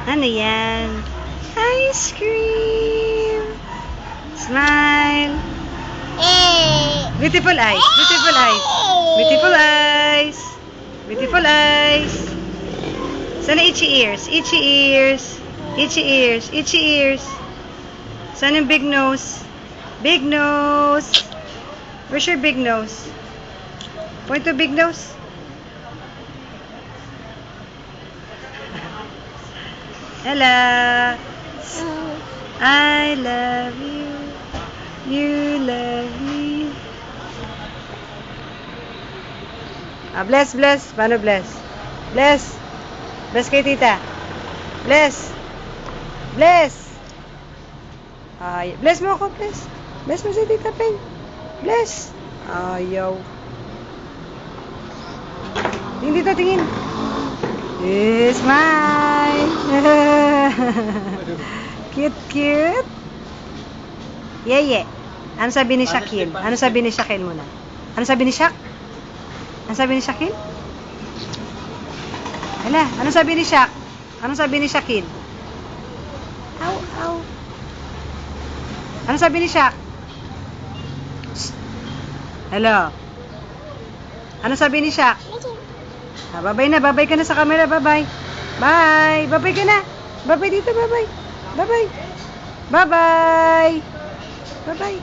Ano yan? Ice cream! Smile! Beautiful eyes! Beautiful eyes! Beautiful eyes! Beautiful eyes! Sana itchy ears? Itchy ears! Itchy ears! Itchy ears! Sana yung big nose? Big nose! Where's your big nose? Point to big nose. Hello. I love you. You love me. Bless, bless. Paano bless? Bless. Bless kay tita. Bless. Bless. Bless mo ako, bless. Bless mo si tita Peng. Bless. Ayaw. Tingin dito, tingin. Smile. Cute, cute. Yeye. Ano sabi ni Shakil? Ano sabi ni Shakil muna? Ano sabi ni Shak? Ano sabi ni Shakil? Hala, ano sabi ni Shak? Ano sabi ni Shakil? Ow, ow. Ano sabi ni Shak? Hello. Ano sabi ni Shak? Babay na, babay ka na sa camera, babay. Bye. Babay ka na. Babay dito, babay. Babay. Bye-bye. Bye-bye.